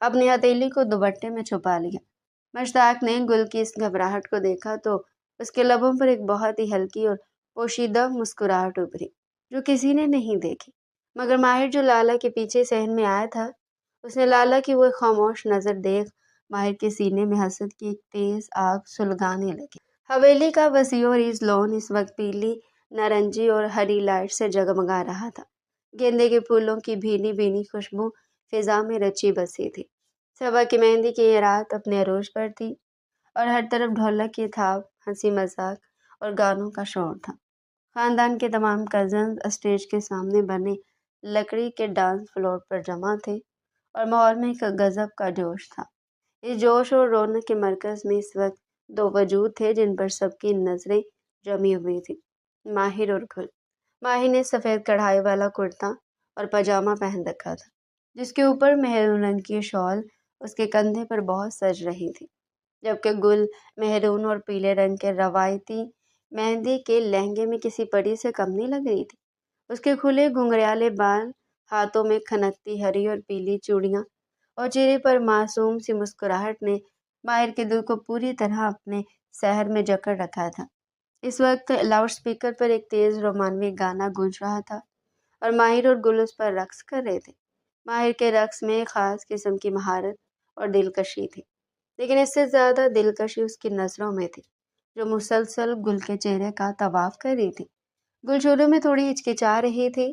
اپنی ہتھیلی کو دوپٹے میں چھپا لیا۔ مشتاق نے گل کی اس گھبراہٹ کو دیکھا تو اس کے لبوں پر ایک بہت ہی ہلکی اور پوشیدہ مسکراہٹ ابھری جو کسی نے نہیں دیکھی مگر ماہر جو لالا کے پیچھے صحن میں آیا تھا۔ اس نے لالا کی وہ خاموش نظر دیکھ ماہر کے سینے میں حسد کی ایک تیز آگ سلگانے لگی۔ حویلی کا وسیع و عریض لون اس وقت پیلی، نارنجی اور ہری لائٹ سے جگمگا رہا تھا۔ گیندے کے پھولوں کی بھینی بھینی خوشبو فضا میں رچی بسی تھی۔ صبح کی مہندی کی یہ رات اپنے عروج پر تھی اور ہر طرف ڈھولک کی تھاپ، ہنسی مذاق اور گانوں کا شور تھا۔ خاندان کے تمام کزنز اسٹیج کے سامنے بنے لکڑی کے ڈانس فلور پر جمع تھے اور ماحول میں ایک غضب کا جوش تھا۔ اس جوش اور رونق کے مرکز میں اس وقت دو وجود تھے جن پر سب کی نظریں جمی ہوئی تھیں، ماہر اور گل۔ ماہر نے سفید کڑھائی والا کرتا اور پاجامہ پہن رکھا تھا جس کے اوپر مہرون رنگ کی شال اس کے کندھے پر بہت سج رہی تھی، جبکہ گل مہرون اور پیلے رنگ کے روایتی مہندی کے لہنگے میں کسی پری سے کم نہیں لگ رہی تھی۔ اس کے کھلے گھنگریالے بال، ہاتھوں میں کھنکتی ہری اور پیلی چوڑیاں اور چہرے پر معصوم سی مسکراہٹ نے ماہر کے دل کو پوری طرح اپنے سحر میں جکڑ رکھا تھا۔ اس وقت لاؤڈ سپیکر پر ایک تیز رومانوی گانا گونج رہا تھا اور ماہر اور گل اس پر رقص کر رہے تھے۔ ماہر کے رقص میں خاص قسم کی مہارت اور دلکشی تھی، لیکن اس سے زیادہ دلکشی اس کی نظروں میں تھی جو مسلسل گل کے چہرے کا طواف کر رہی تھی۔ گل شروع میں تھوڑی ہچکچا رہی تھی،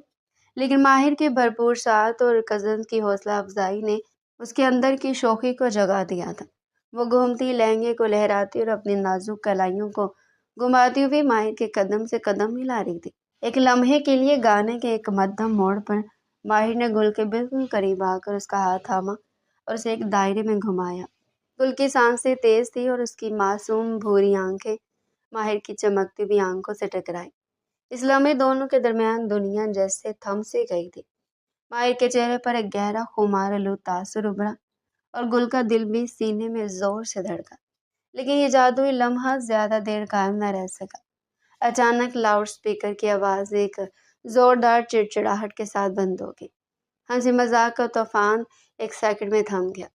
لیکن ماہر کے بھرپور ساتھ اور کزن کی حوصلہ افزائی نے اس کے اندر کی شوخی کو جگا دیا تھا۔ وہ گھومتی، لہنگے کو لہراتی اور اپنی نازک کلائیوں کو گھماتی ہوئی ماہر کے قدم سے قدم ملا رہی تھی۔ ایک لمحے کے لیے گانے کے ایک مدھم موڑ پر ماہر نے گل کے بالکل قریب آ کر اس کا ہاتھ تھاما اور اسے ایک دائرے میں گھمایا۔ گل کی سانسیں تیز تھی اور اس کی معصوم بھوری آنکھیں ماہر کی چمکتی ہوئی آنکھوں سے ٹکرائی۔ اس لمحے دونوں کے درمیان دنیا جیسے تھم سی گئی تھی۔ ماہر کے چہرے پر ایک گہرا خمار آلود تاثر ابھرا اور گل کا دل بھی سینے میں زور سے دھڑکا، لیکن یہ جادوئی لمحہ زیادہ دیر قائم نہ رہ سکا۔ اچانک لاؤڈ سپیکر کی آواز ایک زوردار چڑچڑاہٹ کے ساتھ بند ہو گئی۔ ہنسی مذاق کا طوفان ایک سیکنڈ میں تھم گیا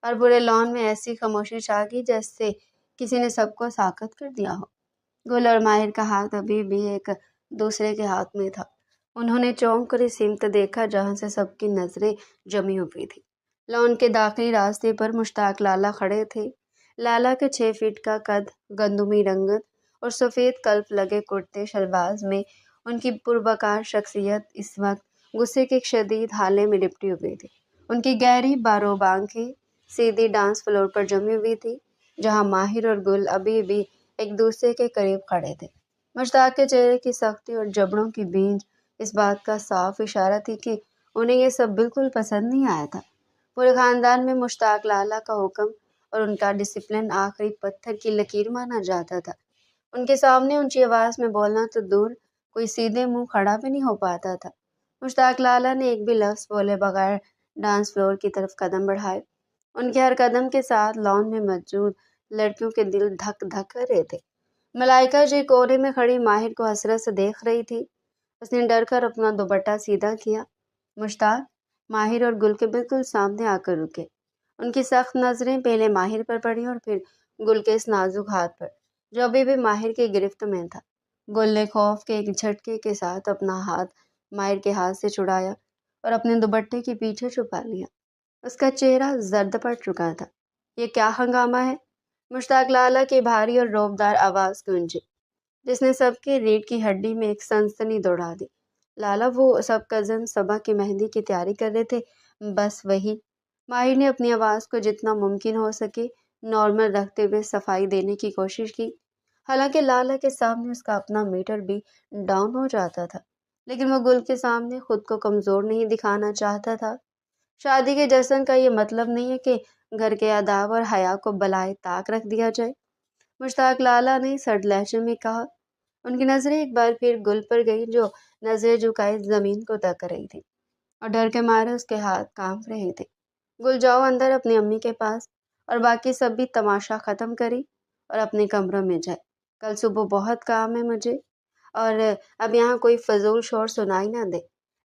اور پورے لان میں ایسی خاموشی چھا گئی جیسے کسی نے سب کو ساکت کر دیا ہو۔ گل اور ماہر کا ہاتھ ابھی بھی ایک دوسرے کے ہاتھ میں تھا۔ انہوں نے چونک کر اس سمت دیکھا جہاں سے سب کی نظریں جمی ہوئی تھی۔ لان کے داخلی راستے پر مشتاق لالا کھڑے تھے۔ لالا کے 6 فٹ کا قد، گندمی رنگت اور سفید کلف لگے کرتے شلواز میں ان کی پروقار شخصیت اس وقت غصے کے ایک شدید حالے میں لپٹی ہوئی تھی۔ ان کی گہری باروب آنکھیں سیدھی ڈانس فلور پر جمی ہوئی تھی جہاں ماہر اور گل ابھی بھی ایک دوسرے کے قریب کھڑے تھے۔ مشتاق کے چہرے کی سختی اور جبڑوں کی بھینج اس بات کا صاف اشارہ تھی کہ انہیں یہ سب بالکل پسند نہیں آیا تھا۔ پورے خاندان میں مشتاق لالا کا حکم اور ان کا ڈسپلن آخری پتھر کی لکیر مانا جاتا تھا۔ ان کے سامنے اونچی آواز میں بولنا تو دور، کوئی سیدھے منہ کھڑا بھی نہیں ہو پاتا تھا۔ مشتاق لالا نے ایک بھی لفظ بولے بغیر ڈانس فلور کی طرف قدم بڑھائے۔ ان کے ہر قدم کے ساتھ لان میں موجود لڑکیوں کے دل دھک دھک کر رہے تھے۔ ملائکہ جو کونے میں کھڑی ماہر کو حسرت سے دیکھ رہی تھی، اس نے ڈر کر اپنا دوپٹہ سیدھا کیا۔ مشتاق ماہر اور گل کے بالکل سامنے آ کر رکے۔ ان کی سخت نظریں پہلے ماہر پر پڑی اور پھر گل کے اس نازک ہاتھ پر جو ابھی بھی ماہر کی گرفت میں تھا۔ گل نے خوف کے ایک جھٹکے کے ساتھ اپنا ہاتھ ماہر کے ہاتھ سے چھڑایا اور اپنے دوپٹے کے پیچھے چھپا لیا۔ اس کا چہرہ زرد پڑ چکا تھا۔ یہ کیا ہنگامہ ہے؟ مشتاق لالا کی بھاری اور رعبدار آواز گونجی جس نے سب کی ریڑھ کی ہڈی میں ایک سنسنی دوڑا دی۔ لالا، وہ سب کزن صبح کی مہندی کی تیاری کر رہے تھے، بس وہی۔ ماہر نے اپنی آواز کو جتنا ممکن ہو سکے نارمل رکھتے ہوئے صفائی دینے کی کوشش کی۔ حالانکہ لالا کے سامنے اس کا اپنا میٹر بھی ڈاؤن ہو جاتا تھا، لیکن وہ گل کے سامنے خود کو کمزور نہیں دکھانا چاہتا تھا۔ شادی کے جشن کا یہ مطلب نہیں ہے کہ گھر کے آداب اور حیا کو بالائے طاق رکھ دیا جائے، مشتاق لالا نے سرد لہجے میں کہا۔ ان کی نظریں ایک بار پھر گل پر گئی جو نظریں جھکائے زمین کو تک رہی تھی اور ڈر کے مارے اس کے ہاتھ کانپ رہے تھے۔ گل، جاؤ اندر اپنی امی کے پاس، اور باقی سب بھی تماشا ختم کریں اور اپنے کمروں میں جائے۔ کل صبح بہت کام ہے مجھے، اور اب یہاں کوئی فضول شور سنائی نہ دے۔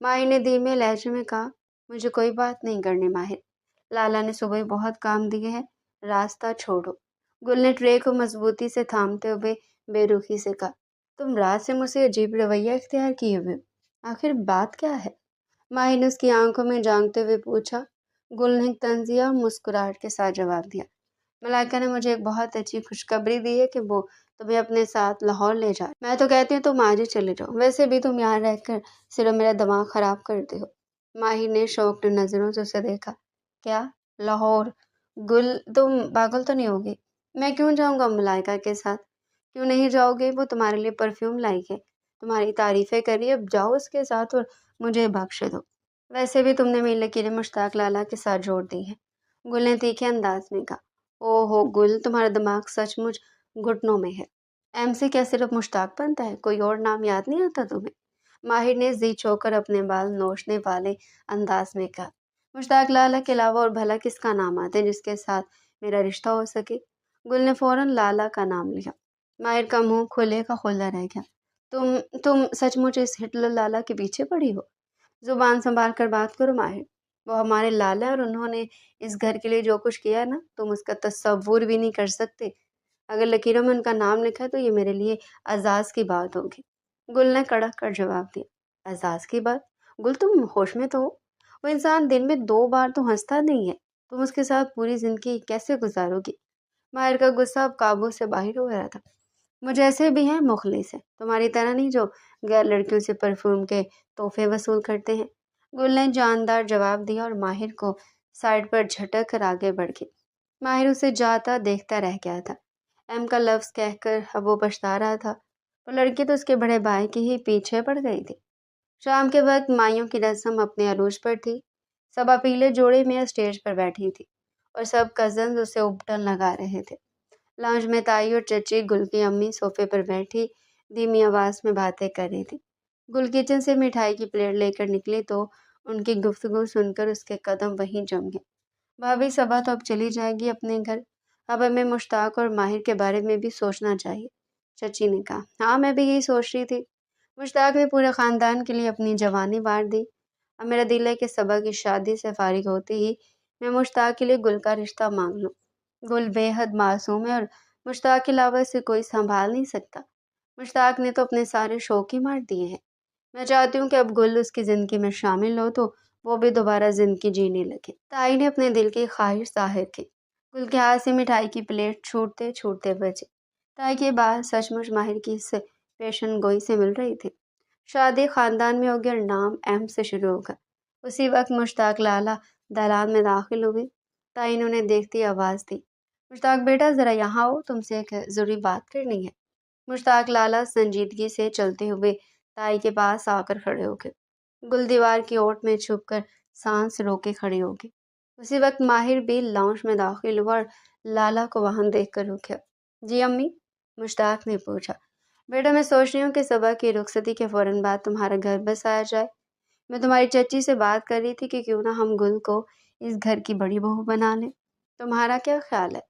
ماہر نے دھیمے لہجے میں کہا، مجھے کوئی بات نہیں کرنی ماہر، لالا نے صبح بہت کام دیے ہیں، راستہ چھوڑو۔ گل نے ٹرے کو مضبوطی سے تھامتے ہوئے بے رخی سے کہا، تم رات سے مجھ سے عجیب رویہ اختیار کیے ہوئے ہو، آخر بات کیا ہے؟ ماہر نے اس کی آنکھوں میں جھانکتے ہوئے پوچھا۔ گل نے ایک طنزیہ مسکراہٹ کے ساتھ جواب دیا، ملائکہ نے مجھے ایک بہت اچھی خوشخبری دی ہے کہ وہ تمہیں اپنے ساتھ لاہور لے جائے۔ میں تو کہتی ہوں تم آج ہی چلے جاؤ، ویسے بھی تم یہاں رہ کر صرف میرا دماغ خراب کرتے ہو۔ ماہر نے شوقت نظروں سے اسے دیکھا۔ کیا؟ لاہور؟ گل، تم پاگل تو نہیں ہوگی؟ میں کیوں جاؤں گا ملائکہ کے ساتھ؟ کیوں نہیں جاؤ گے؟ وہ تمہارے لیے پرفیوم لائی ہے، تمہاری تعریفیں کری، اب جاؤ اس کے ساتھ اور مجھے بخش دو۔ ویسے بھی تم نے میری لکیریں مشتاق لالا کے ساتھ جوڑ دی ہیں، گل نے تیکھے انداز میں کہا۔ او ہو گل، تمہارا دماغ سچ مچ گھٹنوں میں ہے۔ ایم سے کیا صرف مشتاق بنتا ہے؟ کوئی اور نام یاد نہیں آتا تمہیں؟ ماہر نے زی چو کر اپنے بال نوچنے والے انداز میں کہا۔ مشتاق لالا کے علاوہ اور بھلا کس کا نام آتا ہے جس کے ساتھ میرا رشتہ ہو سکے؟ گل نے فوراً لالا کا نام لیا۔ ماہر کا منہ کھلے کا کھلا رہ گیا۔ تم سچ مچ اس ہٹلر لالا کے پیچھے پڑی ہو؟ زبان سنبھال کر بات کرو ماہر، وہ ہمارے لالا اور انہوں نے اس گھر کے لیے جو کچھ کیا نا، تم اس کا تصور بھی نہیں کر سکتے۔ اگر لکیروں میں ان کا نام لکھا تو یہ میرے لیے اعزاز کی بات ہوگی۔ گل نے کڑک کر جواب دیا۔ اعزاز کی بات؟ گل تم ہوش میں تو ہو؟ وہ انسان دن میں 2 بار تو ہنستا نہیں ہے، تم اس کے ساتھ پوری زندگی کیسے گزارو گی؟ ماہر کا غصہ اب قابو سے باہر ہو گیا تھا۔ مجھے ایسے بھی ہیں مخلص ہیں، تمہاری طرح نہیں جو غیر لڑکیوں سے پرفیوم کے تحفے وصول کرتے ہیں۔ گل نے جاندار جواب دیا اور ماہر کو سائڈ پر جھٹک کر آگے بڑھ گئی۔ ماہر اسے جاتا دیکھتا رہ گیا تھا۔ ایم کا لفظ کہہ کر اب وہ پچھتا رہا تھا، وہ لڑکی تو اس کے بڑے بھائی کے ہی پیچھے پڑ گئی تھی۔ شام کے وقت مائیوں کی رسم اپنے عروج پر تھی، سب اپیلے جوڑے میں اسٹیج پر بیٹھی تھی اور سب کزنز اسے ابٹن لگا رہے تھے۔ لاؤنج میں تائی اور چچی گل کی امی صوفے پر بیٹھی دھیمی آواز میں باتیں کر رہی تھی۔ گل کچن سے مٹھائی کی پلیٹ لے کر نکلی تو ان کی گفتگو سن کر اس کے قدم وہیں جم گئے۔ بھابھی صبا تو اب چلی جائے گی اپنے گھر، اب ہمیں مشتاق اور ماہر کے بارے میں بھی سوچنا چاہیے، چچی نے کہا۔ ہاں میں بھی یہی سوچ رہی تھی، مشتاق نے پورے خاندان کے لیے اپنی جوانی وار دی، اب میرا دل ہے کہ صبا کی شادی سے فارغ ہوتے ہی میں مشتاق کے لیے گل کا رشتہ مانگ لوں۔ گل بے حد معصوم ہے اور مشتاق کے علاوہ اسے کوئی سنبھال نہیں سکتا۔ مشتاق نے تو اپنے سارے شوق ہی مار دیے ہیں، میں چاہتی ہوں کہ اب گل اس کی زندگی میں شامل ہو تو وہ بھی دوبارہ زندگی جینے لگے۔ تائی نے اپنے دل کی خواہش ظاہر کی۔ گل کے ہاتھ سے مٹھائی کی پلیٹ چھوٹتے چھوٹتے بچے۔ تائی کی بات سچ مچ ماہر کی اس پیشن گوئی سے مل رہی تھی۔ شادی خاندان میں ہوگی اور نام ایم سے شروع ہوگا۔ اسی وقت مشتاق لالا دالان میں داخل ہوئے۔ تائی نے انہیں دیکھتی آواز دی، مشتاق بیٹا ذرا یہاں ہو، تم سے ایک ضروری بات کرنی ہے۔ مشتاق لالا سنجیدگی سے چلتے ہوئے تائی کے پاس آ کر کھڑے ہو گئے۔ گل دیوار کی اوٹ میں چھپ کر سانس روکے کھڑی ہو گئی۔ اسی وقت ماہر بھی لاؤنج میں داخل ہوا اور لالا کو وہاں دیکھ کر رکا۔ جی امی؟ مشتاق نے پوچھا۔ بیٹا میں سوچ رہی ہوں کہ صبح کی رخصتی کے فوراً بعد تمہارا گھر بسایا جائے۔ میں تمہاری چچی سے بات کر رہی تھی کہ کیوں نہ ہم گل کو اس گھر کی بڑی بہو بنا لیں، تمہارا کیا خیال ہے؟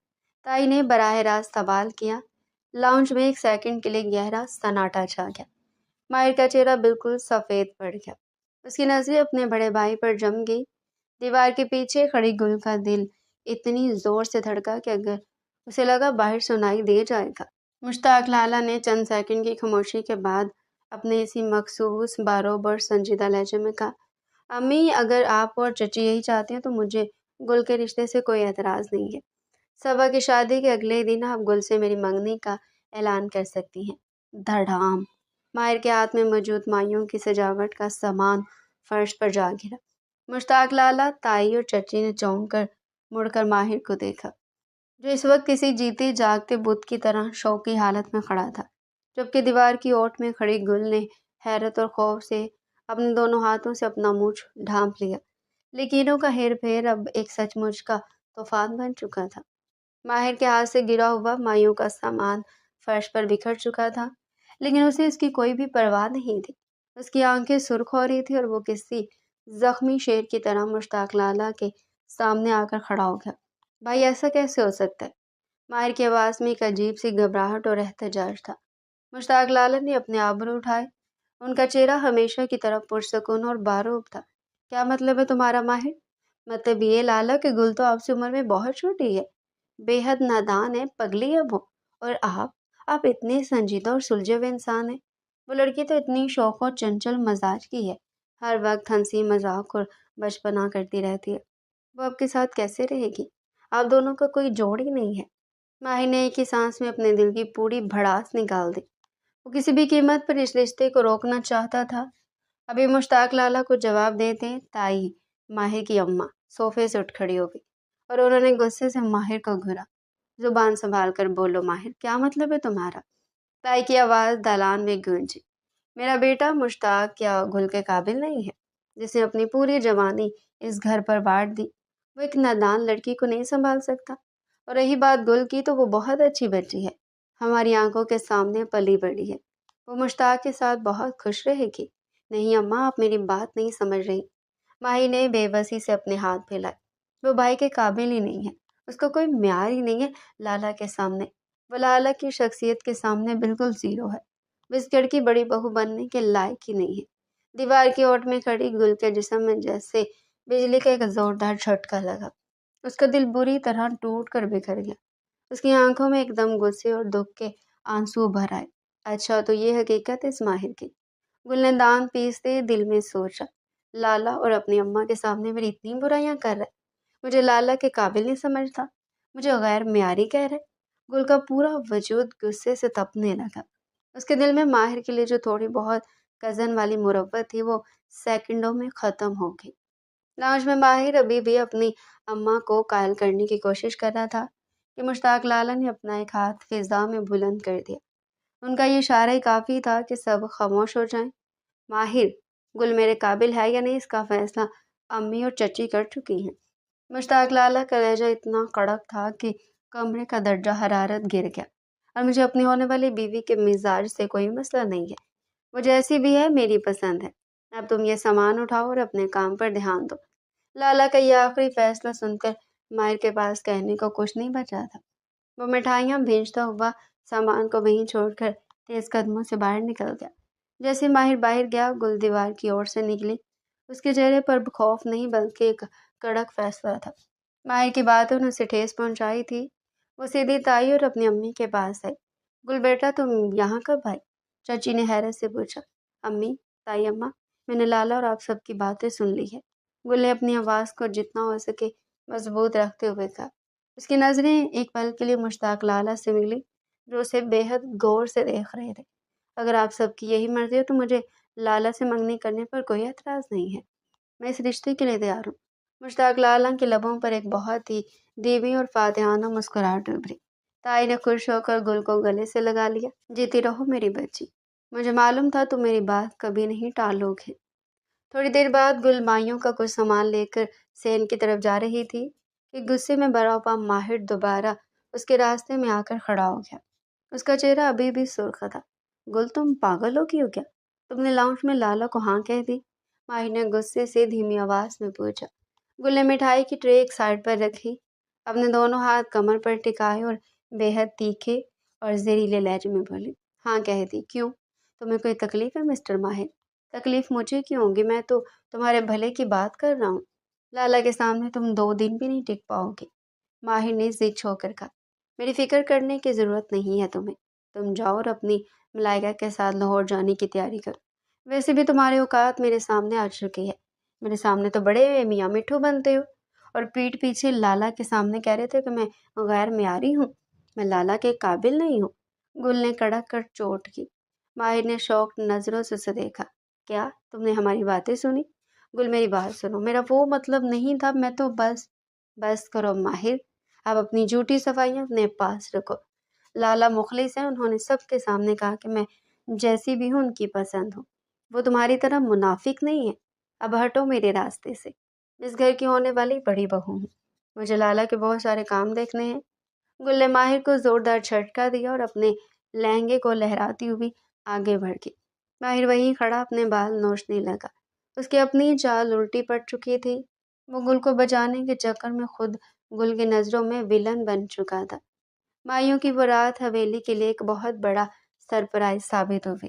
تائی نے براہ راست سوال کیا۔ لاؤنج میں ایک سیکنڈ کے لیے گہرا سناٹا چھا گیا۔ ماہر کا چہرہ بالکل سفید پڑ گیا، اس کی نظریں اپنے بڑے بھائی پر جم گئی۔ دیوار کے پیچھے کھڑی گل کا دل اتنی زور سے دھڑکا کہ اگر اسے لگا باہر سنائی دے جائے گا۔ مشتاق لالا نے چند سیکنڈ کی خاموشی کے بعد اپنے اسی مخصوص باروبر سنجیدہ لہجے میں کہا، امی اگر آپ اور چچی یہی چاہتے ہیں تو مجھے گل کے رشتے سے کوئی اعتراض نہیں ہے۔ صبا کی شادی کے اگلے دن آپ گل سے میری منگنی کا اعلان کر سکتی ہیں۔ دھڑام! ماہر کے ہاتھ میں موجود مائیوں کی سجاوٹ کا سامان فرش پر جا گرا۔ مشتاق لالا، تائی اور چچی نے چونک کر مڑ کر ماہر کو دیکھا، جو اس وقت کسی جیتے جاگتے بت کی طرح شوقی حالت میں کھڑا تھا، جبکہ دیوار کی اوٹ میں کھڑی گل نے حیرت اور خوف سے اپنے دونوں ہاتھوں سے اپنا منہ ڈھانپ لیا۔ لکیروں کا ہیر پھیر اب ایک سچ مچ کا طوفان بن چکا تھا۔ ماہر کے ہاتھ سے گرا ہوا مائیوں کا سامان فرش پر بکھر چکا تھا، لیکن اسے اس کی کوئی بھی پرواہ نہیں تھی۔ اس کی آنکھیں سرخ ہو رہی تھی اور وہ کسی زخمی شیر کی طرح مشتاق لالا کے سامنے آ کر کھڑا ہو گیا۔ بھائی ایسا کیسے ہو سکتا ہے؟ ماہر کی آواز میں ایک عجیب سی گھبراہٹ اور احتجاج تھا۔ مشتاق لالا نے اپنے آبرو اٹھائے، ان کا چہرہ ہمیشہ کی طرح پرسکون اور باروب تھا۔ کیا مطلب ہے تمہارا ماہر؟ مطلب یہ لالا کہ گل تو آپ سے عمر میں بہت چھوٹی ہے، بے حد نادان ہے، پگلی ہے وہ، اور آپ اتنے سنجیدہ اور سلجھے ہوئے انسان ہیں۔ وہ لڑکی تو اتنی شوق اور چنچل مزاج کی ہے، ہر وقت ہنسی مذاق اور بچپنا کرتی رہتی ہے۔ وہ آپ کے ساتھ کیسے رہے گی؟ آپ دونوں کا کوئی جوڑ ہی نہیں ہے۔ ماہر نے ایک ہی سانس میں اپنے دل کی پوری بھڑاس نکال دی۔ وہ کسی بھی قیمت پر اس رشتے کو روکنا چاہتا تھا۔ ابھی مشتاق لالا کو جواب دیتے تائی ماہر کی اماں صوفے سے اٹھ کھڑی ہو گئی اور انہوں نے غصے سے ماہر کو گھورا۔ زبان سنبھال کر بولو ماہر، کیا مطلب ہے تمہارا؟ تائی کی آواز دالان میں گونجی۔ میرا بیٹا مشتاق کیا گل کے قابل نہیں ہے، جس نے اپنی پوری جوانی اس گھر پر بانٹ دی؟ وہ ایک نادان لڑکی کو نہیں سنبھال سکتا۔ اور رہی بات گل کی تو وہ بہت اچھی بچی ہے، ہماری آنکھوں کے سامنے پلی بڑی ہے، وہ مشتاق کے ساتھ بہت خوش رہے گی۔ نہیں اماں، آپ میری بات نہیں سمجھ رہی۔ ماہی نے بے بسی سے اپنے ہاتھ پھیلائے۔ وہ بھائی کے قابل ہی نہیں ہے، اس کو کوئی معیار ہی نہیں ہے لالا کے سامنے۔ وہ لالا کی شخصیت کے سامنے بالکل زیرو ہے، وہ اس گھر کی بڑی بہو بننے کے لائق ہی نہیں ہے۔ دیوار کی اوٹ میں کھڑی گل کے جسم میں جیسے بجلی کا ایک زوردار جھٹکا لگا، اس کا دل بری طرح ٹوٹ کر بکھر گیا۔ اس کی آنکھوں میں ایک دم غصے اور دکھ کے آنسو بھر آئے۔ اچھا تو یہ حقیقت ہے اس ماہر کی؟ گل نے دان پیستے دل میں سوچا، لالا اور اپنی اماں کے سامنے میری اتنی برائیاں کر رہا ہے، مجھے لالا کے قابل نہیں سمجھتا، مجھے غیر معیاری کہہ رہے۔ گل کا پورا وجود غصے سے تپنے لگا۔ اس کے دل میں ماہر کے لیے جو تھوڑی بہت کزن والی محبت تھی وہ سیکنڈوں میں ختم ہو گئی۔ لاؤنج میں ماہر ابھی بھی اپنی اماں کو قائل کرنے کی کوشش کر رہا تھا کہ مشتاق لالا نے اپنا ایک ہاتھ فضا میں بلند کر دیا۔ ان کا یہ اشارہ ہی کافی تھا کہ سب خاموش ہو جائیں۔ ماہر، گل میرے قابل ہے یا نہیں اس کا فیصلہ امی اور چچی کر چکی ہیں۔ مشتاق لالا کا لہجہ اتنا کڑک تھا کہ کمرے کا درجہ حرارت گر گیا۔ اور مجھے اپنی ہونے والی بیوی کے مزاج سے کوئی مسئلہ نہیں ہے، وہ جیسی بھی ہے میری پسند ہے۔ اب تم یہ سامان اٹھاؤ اور اپنے کام پر دھیان دو۔ لالا کا یہ آخری فیصلہ سن کر ماہر کے پاس کہنے کو کچھ نہیں بچا تھا۔ وہ مٹھائیاں بھیجتا ہوا سامان کو وہیں چھوڑ کر تیز قدموں سے باہر نکل گیا۔ جیسے ماہر باہر گیا، گل دیوار کی اور سے نکلی۔ اس کے چہرے پر خوف نہیں بلکہ ایک کڑک فیصلہ تھا۔ ماہر کی باتوں نے اسے ٹھیس پہنچائی تھی۔ وہ سیدھی تائی اور اپنی امی کے پاس آئی۔ گل بیٹا تم یہاں کب آئی؟ چچی نے حیرت سے پوچھا۔ امی، تائی اماں، میں نے لالا اور آپ سب کی باتیں سن لی ہے، گل نے اپنی آواز کو جتنا ہو سکے مضبوط رکھتے ہوئے کہا۔ اس کی نظریں ایک پل کے لیے مشتاق لالا سے ملی جو اسے بے حد غور سے دیکھ رہے تھے۔ اگر آپ سب کی یہی مرضی ہے تو مجھے لالا سے منگنی کرنے پر کوئی اعتراض نہیں ہے، میں اس رشتے کے لیے تیار ہوں۔ مشتاق لالا کے لبوں پر ایک بہت ہی دھیمی اور فاتحانہ مسکراہٹ ابھری۔ تائی نے خوش ہو کر گل کو گلے سے لگا لیا۔ جیتی رہو میری بچی، مجھے معلوم تھا تم میری بات کبھی نہیں ٹالو گے۔ تھوڑی دیر بعد گل مائیوں کا کچھ سامان لے کر سین کی طرف جا رہی تھی کہ غصے میں بھرا ماہر دوبارہ اس کے راستے میں آ کر کھڑا ہو گیا۔ اس کا چہرہ ابھی بھی سرخ تھا۔ گل تم پاگل ہو گئی ہو کیا؟ تم نے لاؤنج میں لالا کو ہاں کہہ دی؟ ماہر نے غصے سے دھیمی آواز میں پوچھا۔ گل نے مٹھائی کی ٹرے ایک سائڈ پر رکھی، اپنے دونوں ہاتھ کمر پر ٹکائے اور بے حد تیکھے اور زہریلے لہجے میں بولی، ہاں کہہ دی۔ کیوں؟ تمہیں کوئی تکلیف ہے مسٹر ماہر؟ تکلیف مجھے کیوں ہوگی؟ میں تو تمہارے بھلے کی بات کر رہا ہوں۔ لالا کے سامنے تم 2 دن بھی نہیں ٹک پاؤ گے، ماہر نے ضد چھو کر کہا۔ میری فکر کرنے کی ضرورت نہیں ہے تمہیں، تم جاؤ اور اپنی ملائکہ کے ساتھ لاہور جانے کی تیاری کرو۔ ویسے بھی تمہارے اوقات میرے سامنے آ چکے ہیں، میرے سامنے تو بڑے میاں مٹھو بنتے ہو، اور پیٹھ پیچھے لالا کے سامنے کہہ رہے تھے کہ میں غیر معیاری ہوں، میں لالا کے قابل نہیں ہوں۔ گل نے کڑک کر چوٹ کی۔ ماہر نے شوق نظروں سے اسے دیکھا۔ کیا تم نے ہماری باتیں سنی؟ گل میری بات سنو، میرا وہ مطلب نہیں تھا، میں تو بس کرو ماہر، آپ اپنی جھوٹی صفائیاں اپنے پاس رکھو۔ لالا مخلص ہیں، انہوں نے سب کے سامنے کہا کہ میں جیسی بھی ہوں ان کی پسند ہوں، وہ تمہاری طرح منافق نہیں ہے۔ اب ہٹو میرے راستے سے، اس گھر کی ہونے والی بڑی بہو ہوں، مجھے لالا کے بہت سارے کام دیکھنے ہیں۔ گل نے ماہر کو زوردار جھٹکا دیا اور اپنے لہنگے کو لہراتی ہوئی آگے بڑھ گئی۔ ماہر وہیں کھڑا اپنے بال نوچنے لگا، اس کی اپنی چال الٹی پڑ چکی تھی۔ وہ گل کو بچانے کے چکر میں خود گل کی نظروں میں ویلن بن چکا تھا۔ مائیوں کی وہ رات حویلی کے لیے ایک بہت بڑا سرپرائز ثابت ہوئی۔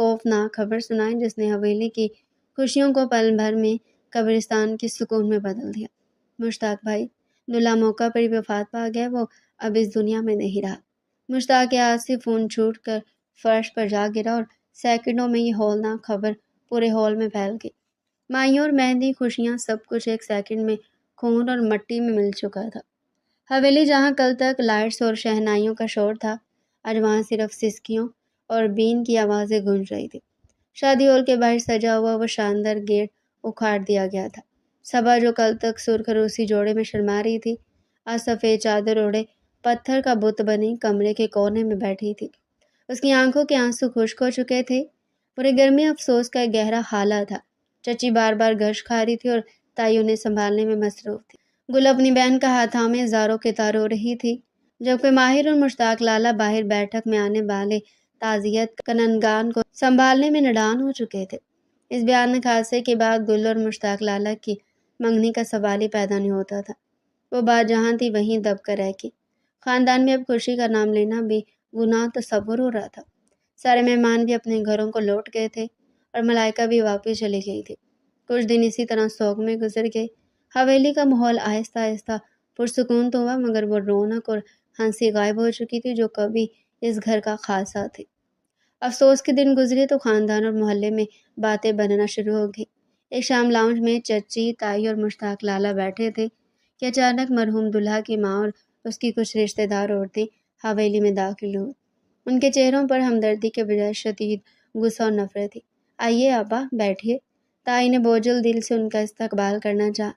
خوفناک خبر سنائی جس نے حویلی کی خوشیوں کو پل بھر میں قبرستان کی سکون میں بدل دیا۔ مشتاق بھائی، دلہا موقع پر ہی وفات پا گیا، وہ اب اس دنیا میں نہیں رہا۔ مشتاق کے ہاتھ سے فون چھوٹ کر فرش پر جا گرا اور سیکنڈوں میں یہ ہولناک خبر پورے ہال میں پھیل گئی۔ مائیوں اور مہندی، خوشیاں، سب کچھ ایک سیکنڈ میں خون اور مٹی میں مل چکا تھا۔ حویلی جہاں کل تک لائٹس اور شہنائیوں کا شور تھا، آج وہاں صرف سسکیوں اور بین کی آوازیں گونج رہی تھی۔ شادی ہال کے باہر سجا ہوا وہ شاندار گیٹ اکھاڑ دیا گیا تھا۔ صبا جو کل تک سرخ روسی جوڑے میں شرما رہی تھی، آج سفید چادر اوڑھے پتھر کا بت بنی کمرے کے کونے میں بیٹھی تھی۔ اس کی آنکھوں کے آنسو خشک ہو چکے تھے۔ پورے گھر میں افسوس کا ایک گہرا حالہ تھا۔ چچی بار بار گشت کھا رہی تھی اور تائی انہیں سنبھالنے میں مصروف تھی۔ گل اپنی بہن کا ہاتھ تھامے زاروں کے تار رو رہی تھی، جبکہ ماہر اور مشتاق لالا باہر بیٹھک میں آنے والے تعزیت کنندگان کو سنبھالنے میں نڈان ہو چکے تھے۔ اس بھیانک حادثے کے بعد گل اور مشتاق لالا کی منگنی کا سوال ہی پیدا نہیں ہوتا تھا۔ وہ بات جہاں تھی وہیں دب کر رہ گئی۔ خاندان میں اب خوشی کا نام لینا بھی گناہ تصور ہو رہا تھا۔ سارے مہمان بھی اپنے گھروں کو لوٹ گئے تھے اور ملائکہ بھی واپس چلی گئی تھی۔ کچھ دن اسی طرح سوگ میں گزر گئے۔ حویلی کا ماحول آہستہ آہستہ پرسکون تو ہوا، مگر وہ رونق اور ہنسی غائب ہو چکی تھی جو کبھی اس گھر کا خاصہ تھی۔ افسوس کے دن گزرے تو خاندان اور محلے میں باتیں بننا شروع ہو گئی۔ ایک شام لاؤنج میں چچی، تائی اور مشتاق لالا بیٹھے تھے کہ اچانک مرحوم دلہا کی ماں اور اس کی کچھ رشتہ دار عورتیں حویلی میں داخل ہوئیں۔ ان کے چہروں پر ہمدردی کے بجائے شدید غصہ اور نفرت تھی۔ آئیے ابا، بیٹھیے۔ تائی نے بوجھل دل سے ان کا استقبال کرنا چاہا۔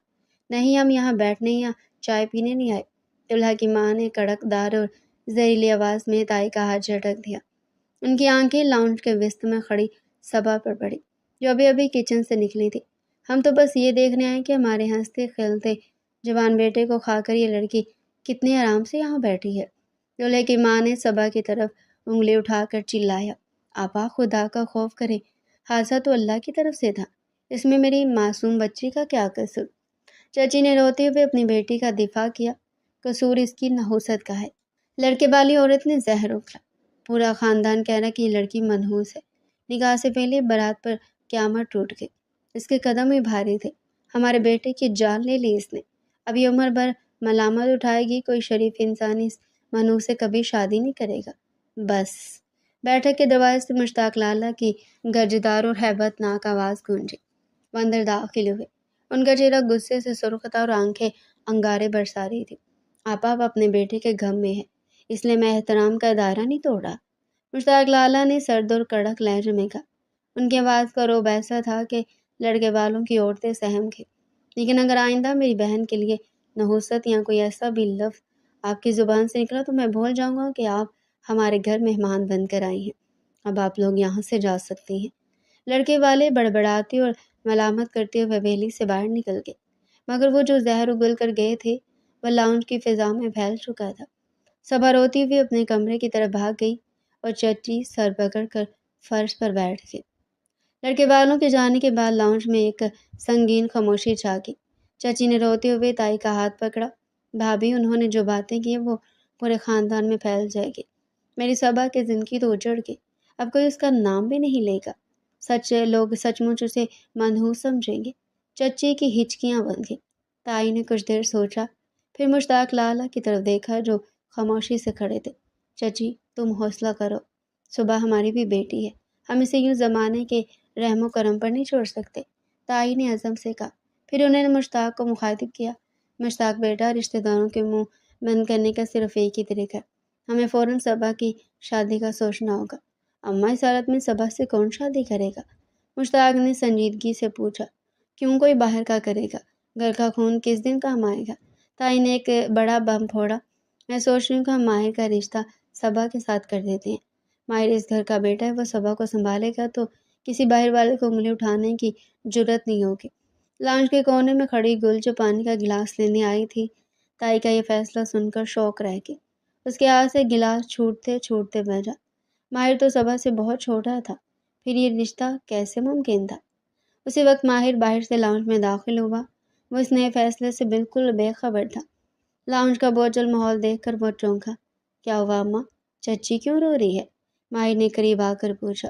نہیں، ہم یہاں بیٹھنے یا چائے پینے نہیں آئے۔ دلہا کی ماں نے کڑک دار اور زہریلی آواز میں تائی کا ہاتھ جھٹک دیا۔ ان کی آنکھیں لاؤنج کے وسط میں کھڑی صبا پر پڑی، جو ابھی ابھی کچن سے نکلی تھی۔ ہم تو بس یہ دیکھنے آئے کہ ہمارے ہنستے کھیلتے جوان بیٹے کو کھا کر یہ لڑکی کتنے آرام سے یہاں بیٹھی ہے۔ دلہے کی ماں نے صبا کی طرف انگلی اٹھا کر چلایا، آپا خدا کا خوف کریں، حادثہ تو اللہ کی طرف سے تھا، اس میں میری معصوم بچی کا کیا قصور؟ چچی نے روتے ہوئے اپنی بیٹی کا دفاع کیا، قصور اس کی نحوست کا ہے۔ لڑکے والی عورت نے زہر اگلا، پورا خاندان کہہ رہا کہ یہ لڑکی منحوس ہے۔ نکاح سے پہلے بارات پر قیامت ٹوٹ گئی، اس کے قدم ہی بھاری تھے، ہمارے بیٹے کی جان لے لی اس نے، اب یہ عمر بھر ملامت اٹھائے گی۔ کوئی شریف انسان اس منحوس سے کبھی شادی نہیں کرے گا۔ بس۔ بیٹھک کے دروازے سے مشتاق لالا کی گرجدار اور ہیبت ناک آواز گونجی۔ وہ اندر داخل ہوئے۔ ان کا چہرہ غصے سے سرخ تھا اور آنکھیں انگارے برسا رہی تھی۔ آپا اب اپنے بیٹے کے غم میں ہے، اس لیے میں احترام کا دائرہ نہیں توڑا، مشتاق لالا نے سرد اور کڑک لہجے میں کہا۔ ان کی آواز کا روب ایسا تھا کہ لڑکے والوں کی عورتیں سہم گئیں۔ لیکن اگر آئندہ میری بہن کے لیے نحوست یا کوئی ایسا بھی لفظ آپ کی زبان سے نکلا تو میں بھول جاؤں گا کہ آپ ہمارے گھر مہمان بن کر آئی ہیں۔ اب آپ لوگ یہاں سے جا سکتی ہیں۔ لڑکے والے بڑبڑاتے اور ملامت کرتے ہوئے حویلی سے باہر نکل گئے، مگر وہ جو زہر اگل کر گئے تھے وہ لاؤنج کی فضا میں پھیل چکا تھا۔ صبا روتی ہوئی اپنے کمرے کی طرف بھاگ گئی اور چچی سر پکڑ کر فرش پر بیٹھ گئی۔ لڑکے والوں کے جانے کے بعد لاؤنج میں ایک سنگین خاموشی چھا گئی۔ چچی نے روتے ہوئے تائی کا ہاتھ پکڑا، بھابھی انہوں نے جو باتیں کی وہ پورے خاندان میں پھیل جائے گی۔ میری صبا کی زندگی تو اجڑ گئی، اب کوئی اس کا نام بھی نہیں لے گا، لوگ سچ مچ اسے منحوس سمجھیں گے۔ چچی کی ہچکیاں بن گئیں۔ تائی نے کچھ دیر سوچا، پھر مشتاق لالا کی طرف دیکھا جو خاموشی سے کھڑے تھے۔ چچی، تم حوصلہ کرو، صبح ہماری بھی بیٹی ہے، ہم اسے یوں زمانے کے رحم و کرم پر نہیں چھوڑ سکتے، تائی نے عزم سے کہا۔ پھر انہوں نے مشتاق کو مخاطب کیا، مشتاق بیٹا، رشتہ داروں کے منہ بند کرنے کا صرف ایک ہی طریقہ ہے، ہمیں فوراً صبا کی شادی کا سوچنا ہوگا۔ اماں، اس حالت میں صبا سے کون شادی کرے گا؟ مشتاق نے سنجیدگی سے پوچھا۔ کیوں، کوئی باہر کا کرے گا، گھر کا خون کس دن کام آئے گا؟ تائی نے ایک بڑا بم پھوڑا۔ میں سوچ رہی ہوں کہ ہم ماہر کا رشتہ صبا کے ساتھ کر دیتے ہیں، ماہر اس گھر کا بیٹا ہے، وہ صبا کو سنبھالے گا تو کسی باہر والے کو انگلی اٹھانے کی جرت نہیں ہوگی۔ لاؤنج کے کونے میں کھڑی گل جو پانی کا گلاس لینے آئی تھی، تائی کا یہ فیصلہ سن کر شوق رہ گئی۔ اس کے ہاتھ سے گلاس چھوٹتے چھوٹتے بجا۔ ماہر تو صبا سے بہت چھوٹا تھا، پھر یہ رشتہ کیسے ممکن تھا؟ اسی وقت ماہر باہر سے لاؤنج میں داخل ہوا۔ وہ اس نئے فیصلے سے بالکل بے خبر تھا۔ لاؤنج کا بوجھل ماحول دیکھ کر وہ چونکا۔ کیا ہوا اماں، چچی کیوں رو رہی ہے؟ ماہر نے قریب آ کر پوچھا۔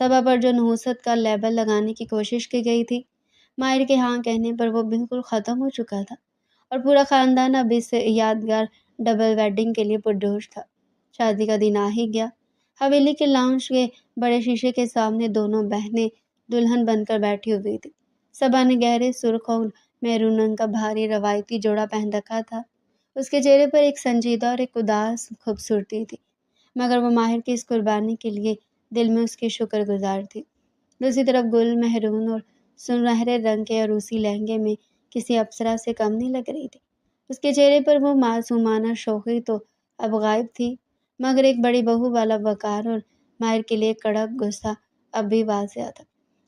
صبا پر جو نحوست کا لیبل لگانے کی کوشش کی گئی تھی، ماہر کے ہاں کہنے پر وہ بالکل ختم ہو چکا تھا اور پورا خاندان اب اس یادگار ڈبل ویڈنگ کے لیے پرجوش تھا۔ شادی کا دن آ ہی گیا۔ حویلی کے لاؤنج کے بڑے شیشے کے سامنے دونوں بہنیں دلہن بن کر بیٹھی ہوئی تھی۔ صبا نے گہرے سرخ اور میرون رنگ کا بھاری روایتی جوڑا پہن رکھا تھا۔ اس کے چہرے پر ایک سنجیدہ اور ایک اداس خوبصورتی تھی، مگر وہ ماہر کی اس قربانی کے لیے دل میں اس کی شکر گزار تھی۔ دوسری طرف گل مہرون اور سنہرے رنگ کے عروسی لہنگے میں کسی اپسرا سے کم نہیں لگ رہی تھی۔ اس کے چہرے پر وہ معصومانہ شوخی تو اب غائب تھی، مگر ایک بڑی بہو والا وقار اور ماہر کے لیے کڑک غصہ اب بھی واضح تھا۔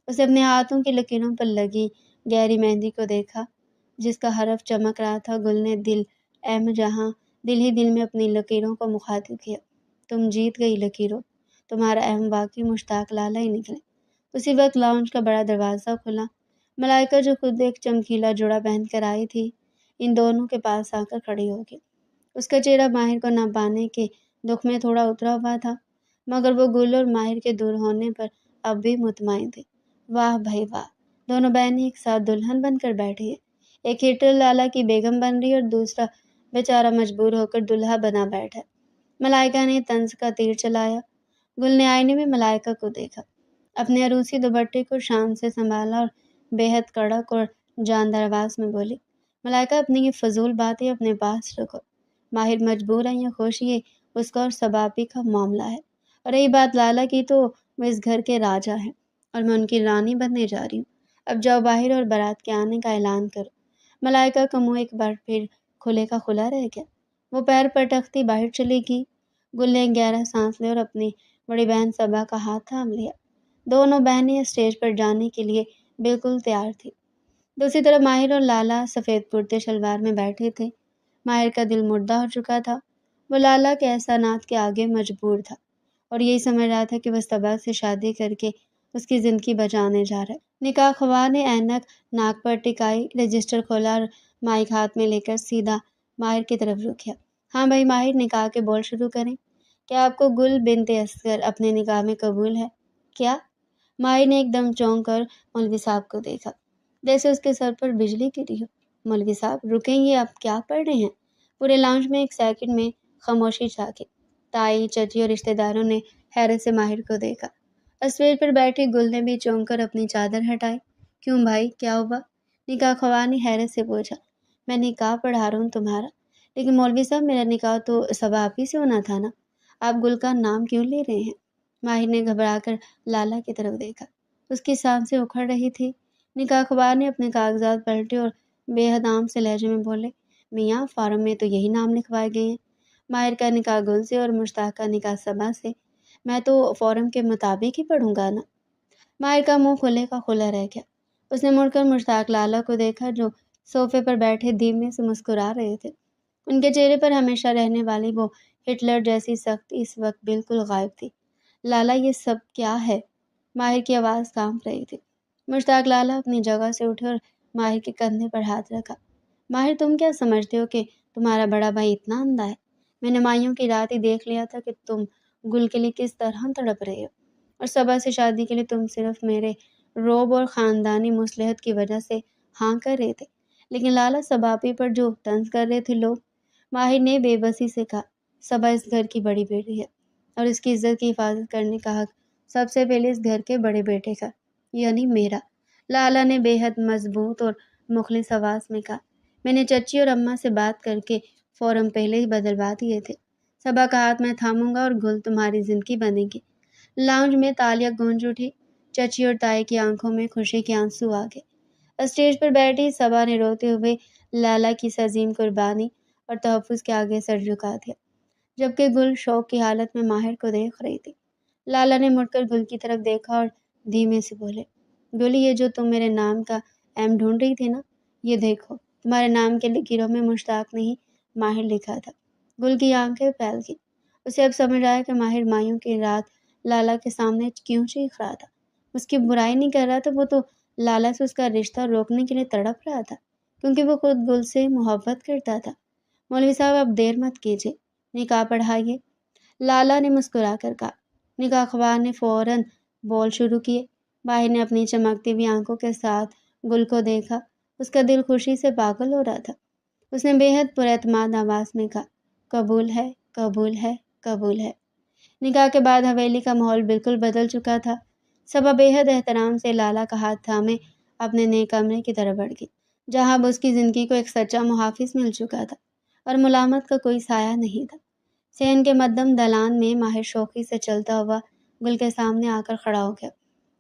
اسے اپنے ہاتھوں کی لکیروں پر لگی گہری مہندی کو دیکھا، جس کا حرف چمک رہا تھا۔ گل نے دل ہی دل میں اپنی لکیروں کو مخاطب کیا۔ تم جیت گئی لکیروں، تمہارا اہم واقعی مشتاق لالا ہی نکلے۔ اسی وقت لاؤنج کا بڑا دروازہ کھلا۔ ملائکہ جو خود ایک چمکیلا جوڑا پہن کر آئی تھی، ان دونوں کے پاس آ کر کھڑی ہو گئی۔ اس کا چہرہ ماہر کو نہ پانے کے دکھ میں تھوڑا اترا ہوا تھا، مگر وہ گل اور ماہر کے دور ہونے پر اب بھی مطمئن تھی۔ واہ بھائی واہ، دونوں بہنیں ایک ساتھ دلہن بن کر بیٹھی ہیں۔ ایک ہٹلر لالا کی بیگم بن رہی ہے اور دوسرا بیچارہ مجبور ہو کر دلہا بنا بیٹھا ہے۔ ملائکہ نے طنز کا تیر چلایا۔ گل نے آئینے میں ملائکہ کو دیکھا، اپنے عروسی دوپٹے کو شان سے سنبھالا اور بے حد کڑک اور جاندار آواز میں بولی، ملائکہ اپنی یہ فضول باتیں اپنے پاس رکھو۔ ماہر مجبور ہے یا خوش، یہ اس کا اور صباپی کا معاملہ ہے، اور رہی بات لالا کی تو وہ اس گھر کے راجا ہیں اور میں ان کی رانی بننے جا رہی ہوں۔ اب جاؤ باہر اور بارات کے آنے کا اعلان کرو۔ ملائکہ کا منہ ایک بار پھر کھلے کا کھلا رہ گیا۔ وہ پیر پٹکتی باہر چلی گئی۔ گل نے گہرا سانس لیا اور اپنی بڑی بہن صبا کا ہاتھ تھام لیا۔ دونوں بہنیں اسٹیج پر جانے کے لیے بالکل تیار تھی۔ دوسری طرف ماہر اور لالا سفید کرتے شلوار میں بیٹھے تھے۔ ماہر کا دل مردہ ہو چکا تھا۔ وہ لالا کے احسانات کے آگے مجبور تھا اور یہی سمجھ رہا تھا کہ وہ صبا سے شادی کر کے اس کی زندگی بچانے جا رہا ہے۔ نکاح خواہ نے اینک ناک پر ٹکائی، رجسٹر کھولا اور مائک ہاتھ میں لے کر سیدھا ماہر کی طرف رخ کیا۔ ہاں بھائی ماہر، نکاح کے بول شروع کریں۔ کیا آپ کو گل بنت اصغر اپنے نکاح میں قبول ہے؟ کیا؟ ماہر نے ایک دم چونک کر مولوی صاحب کو دیکھا، جیسے اس کے سر پر بجلی گری ہو۔ مولوی صاحب رکیں، یہ آپ کیا پڑھ رہے ہیں؟ پورے لاؤنج میں ایک سیکنڈ میں خاموشی چھا گئی۔ تائی، چچی اور رشتہ داروں نے حیرت سے ماہر کو دیکھا۔ اسٹیج پر بیٹھی گل نے بھی چونک کر اپنی چادر ہٹائی۔ کیوں بھائی، کیا ہوا؟ نکاح خواہ نے حیرت سے پوچھا۔ میں نکاح پڑھا رہا ہوں تمہارا، لیکن مولوی صاحب میرا نکاح تو صبا آپ ہی سے ہونا تھا نا، آپ گل کا نام کیوں لے رہے ہیں؟ ماہر نے گھبرا کر لالا کی طرف دیکھا، اس کی سانسیں اکھڑ رہی تھی۔ نکاح خواہ نے اپنے کاغذات پلٹے اور بے حد عام سے لہجے میں بولے، میاں فارم میں تو یہی نام لکھوائے گئے ہیں، ماہر کا نکاح گل سے اور مشتاق کا نکاح صبا سے، میں تو فارم کے مطابق ہی پڑھوں گا نا۔ ماہر کا منہ کھلے کا کھلا رہ گیا۔ اس نے مڑ کر مشتاق لالا کو دیکھا جو صوفے پر بیٹھے دھیمے سے مسکرا رہے تھے۔ ان کے چہرے پر ہمیشہ رہنے والی وہ ہٹلر جیسی سختی اس وقت بالکل غائب تھی۔ لالا یہ سب کیا ہے؟ ماہر کی آواز کانپ رہی تھی۔ مشتاق لالا اپنی جگہ سے اٹھے اور ماہر کے کندھے پر ہاتھ رکھا۔ ماہر تم کیا سمجھتے ہو کہ تمہارا بڑا بھائی اتنا اندھا ہے؟ میں نے مائیوں کی رات ہی دیکھ لیا تھا کہ تم گل کے لیے کس طرح تڑپ رہے ہو، اور صبا سے شادی کے لیے تم صرف میرے روب اور خاندانی مصلحت کی وجہ سے ہاں کر رہے تھے، لیکن لالا صباپی پر جو طنز کر رہے تھے لوگ۔ ماہر نے بے بسی سے کہا، صبا اس گھر کی بڑی بیٹی ہے اور اس کی عزت کی حفاظت کرنے کا حق سب سے پہلے اس گھر کے بڑے بیٹے کا، یعنی میرا۔ لالا نے بے حد مضبوط اور مخلص آواز میں کہا، میں نے چچی اور اماں سے بات کر کے فورم پہلے ہی بدلوا دیے تھے۔ صبا کا ہاتھ میں تھاموں گا اور گل تمہاری زندگی بنے گی۔ لاؤنج میں تالیاں گونج اٹھی۔ چچی اور تائی کی آنکھوں میں خوشی کے آنسو آ گئے۔ اسٹیج پر بیٹھی صبا نے روتے ہوئے لالا کی اس عظیم قربانی اور تحفظ کے آگے سر جھکا دیا، جبکہ گل شوق کی حالت میں ماہر کو دیکھ رہی تھی۔ لالا نے مڑ کر گل کی طرف دیکھا اور دھیمے سے بولے، گل یہ جو تم میرے نام کا ایم ڈھونڈ رہی تھی نا، یہ دیکھو تمہارے نام کے لکیروں میں مشتاق نہیں ماہر لکھا تھا۔ گل کی آنکھیں پھیل گئی۔ اسے اب سمجھ آیا کہ ماہر مائیوں کی رات لالا کے سامنے کیوں چیخ رہا تھا۔ اس کی برائی نہیں کر رہا تھا، وہ تو لالا سے اس کا رشتہ روکنے کے لیے تڑپ رہا تھا، کیونکہ وہ خود گل سے محبت کرتا تھا۔ مولوی صاحب اب دیر مت کیجیے، نکاح پڑھائیے، لالا نے مسکرا کر کہا۔ نکاح خواہ نے فوراً بال شروع کیے۔ ماہر نے اپنی چمکتی ہوئی آنکھوں کے ساتھ گل کو دیکھا۔ اس کا دل خوشی سے پاگل ہو رہا تھا۔ اس نے بے حد پراعتماد آواز میں کہا، قبول ہے، قبول ہے، قبول ہے۔ نکاح کے بعد حویلی کا ماحول بالکل بدل چکا تھا۔ صبا بے حد احترام سے لالا کا ہاتھ تھامے اپنے نئے کمرے کی طرف بڑھ گئی، جہاں اب اس کی زندگی کو ایک سچا محافظ مل چکا تھا اور ملامت کا کوئی سایہ نہیں تھا۔ صحن کے مدھم دلان میں ماہر شوخی سے چلتا ہوا گل کے سامنے آ کر کھڑا ہو گیا۔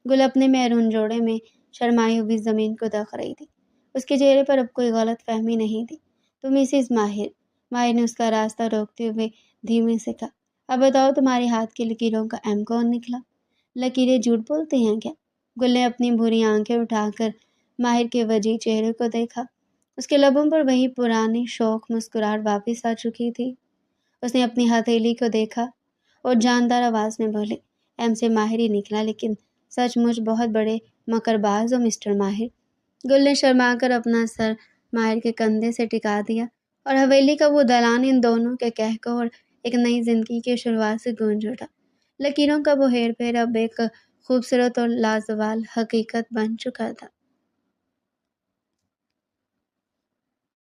گل اپنے مہرون جوڑے میں شرمائی ہوئی زمین کو دیکھ رہی تھی۔ اس کے چہرے پر اب کوئی غلط فہمی نہیں تھی۔ تو مسز ماہر، ماہر نے اس کا راستہ روکتے ہوئے دھیمے سے کہا، اب بتاؤ تمہارے ہاتھ کی لکیروں کا ایم کون نکلا؟ لکیریں جھوٹ بولتی ہیں کیا؟ گل نے اپنی بھوری آنکھیں اٹھا کر ماہر کے وجیح چہرے کو دیکھا۔ اس کے لبوں پر وہی پرانی شوخ مسکراہٹ واپس آ چکی تھی۔ اس نے اپنی ہتھیلی کو دیکھا اور جاندار آواز میں بولی، ایم سے ماہر ہی نکلا، لیکن سچ مچ بہت بڑے مکر باز ہو مسٹر ماہر۔ گل نے شرما کر اپنا سر ماہر کے کندھے سے ٹکا دیا اور حویلی کا وہ دلان ان دونوں کے کہکہوں اور ایک نئی زندگی کی شروعات سے گونج اٹھا۔ لکیروں کا وہ ہیر پھیر اب ایک خوبصورت اور لازوال حقیقت بن چکا تھا۔